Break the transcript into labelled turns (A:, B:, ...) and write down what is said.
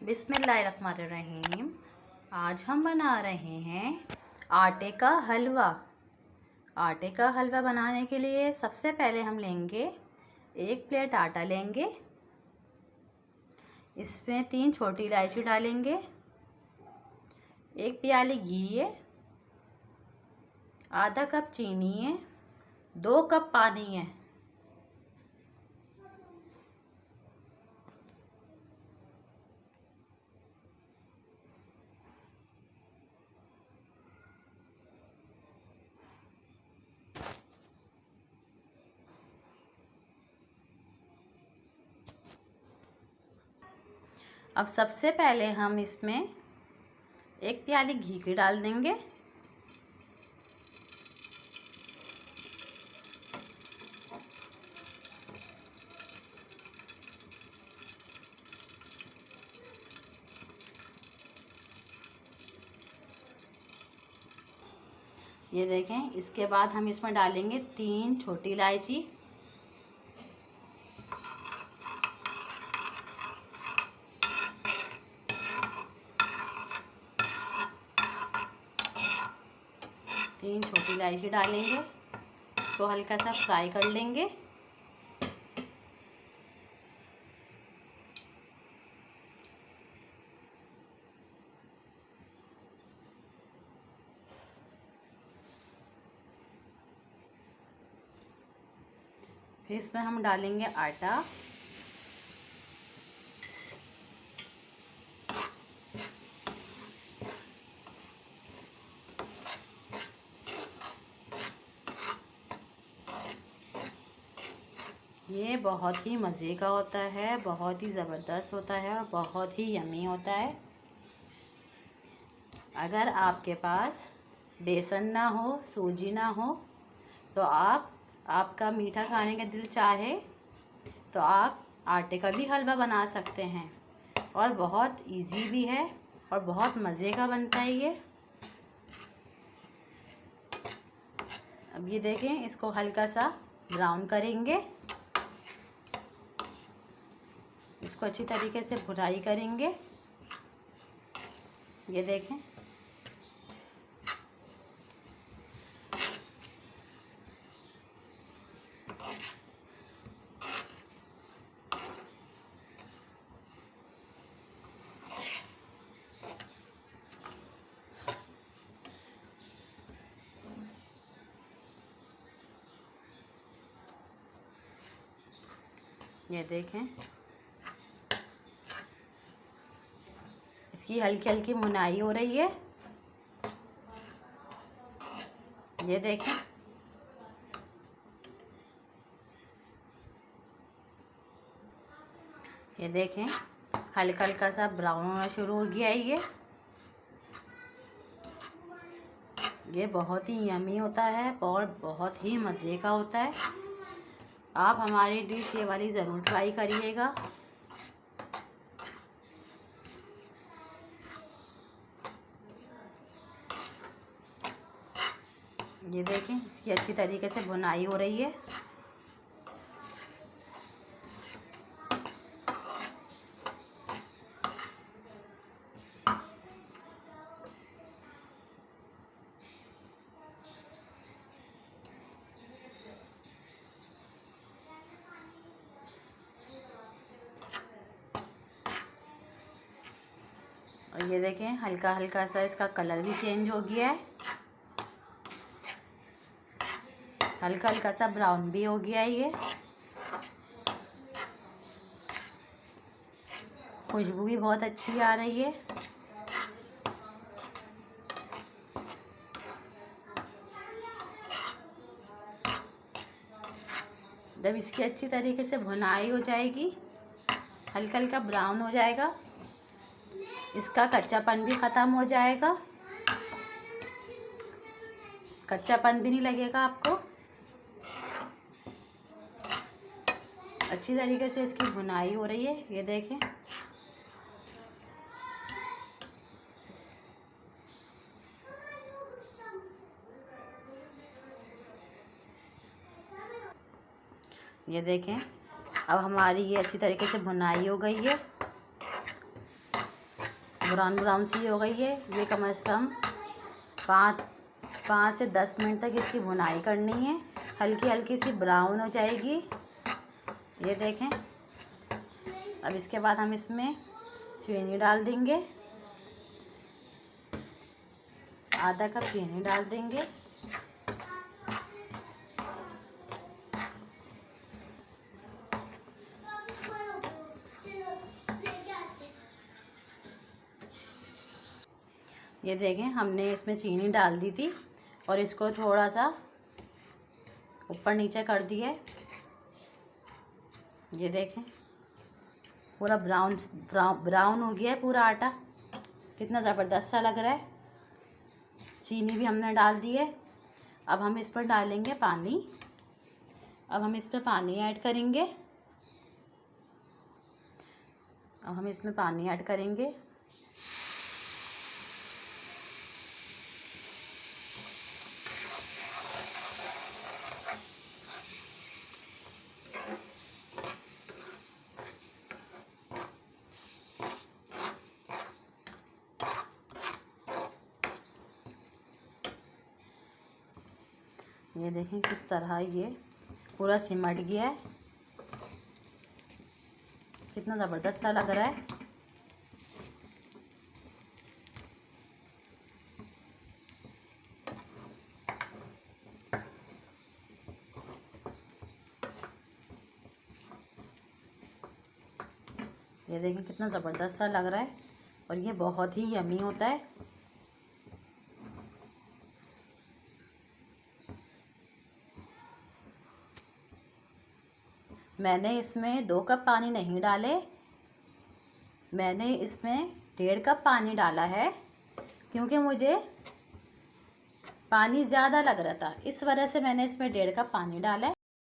A: बिस्मिल्लाहिर्रहमानिर्रहीम। आज हम बना रहे हैं आटे का हलवा। आटे का हलवा बनाने के लिए सबसे पहले हम लेंगे 1 प्लेट आटा लेंगे। इसमें 3 छोटी इलायची डालेंगे, 1 प्याली घी है, आधा कप चीनी है, 2 कप पानी है। अब सबसे पहले हम इसमें 1 प्याली घी की डाल देंगे। ये देखें, इसके बाद हम इसमें डालेंगे 3 छोटी इलायची, डालेंगे। इसको हल्का सा फ्राई कर लेंगे। फिर इसमें हम डालेंगे आटा, ये बहुत ही मज़े का होता है, बहुत ही ज़बरदस्त होता है और बहुत ही यम्मी होता है। अगर आपके पास बेसन ना हो, सूजी ना हो, तो आपका मीठा खाने का दिल चाहे तो आप आटे का भी हलवा बना सकते हैं और बहुत इजी भी है और बहुत मज़े का बनता है ये। अब ये देखें, इसको हल्का सा ब्राउन करेंगे, इसको अच्छी तरीके से भुनाई करेंगे। ये देखें, ये देखें, इसकी हल्की हल्की भुनाई हो रही है। ये देखें, ये देखें, हल्का हल्का सा ब्राउन होना शुरू हो गया है ये बहुत ही यम्मी होता है और बहुत ही मज़े का होता है। आप हमारी डिश ये वाली ज़रूर ट्राई करिएगा। ये देखें, इसकी अच्छी तरीके से भुनाई हो रही है। और ये देखें, हल्का हल्का सा इसका कलर भी चेंज हो गया है, हल्का हल्का सा ब्राउन भी हो गया है ये। खुशबू भी बहुत अच्छी आ रही है। जब इसकी अच्छी तरीके से भुनाई हो जाएगी, हल्का हल्का ब्राउन हो जाएगा, इसका कच्चापन भी ख़त्म हो जाएगा, कच्चापन भी नहीं लगेगा आपको। अच्छी तरीके से इसकी भुनाई हो रही है। ये देखें, ये देखें, अब हमारी ये अच्छी तरीके से भुनाई हो गई है। ब्राउन ब्राउन सी हो गई है। ये कम से कम 5 से 10 मिनट तक इसकी भुनाई करनी है। हल्की हल्की सी ब्राउन हो जाएगी, ये देखें। अब इसके बाद हम इसमें चीनी डाल देंगे, आधा कप चीनी डाल देंगे। ये देखें, हमने इसमें चीनी डाल दी थी और इसको थोड़ा सा ऊपर नीचे कर दिए। ये देखें, पूरा ब्राउन हो गया है पूरा आटा। कितना ज़बरदस्त सा लग रहा है। चीनी भी हमने डाल दी है। अब हम इस पर डालेंगे पानी। अब हम इस पर पानी ऐड करेंगे। अब हम इसमें पानी ऐड करेंगे। ये देखें किस तरह ये पूरा सिमट गया है। कितना ज़बरदस्त सा लग रहा है। ये देखें कितना ज़बरदस्त सा लग रहा है और ये बहुत ही यमी होता है। मैंने इसमें 2 कप पानी नहीं डाले, मैंने इसमें 1.5 कप पानी डाला है, क्योंकि मुझे पानी ज़्यादा लग रहा था, इस वजह से मैंने इसमें 1.5 कप पानी डाला है।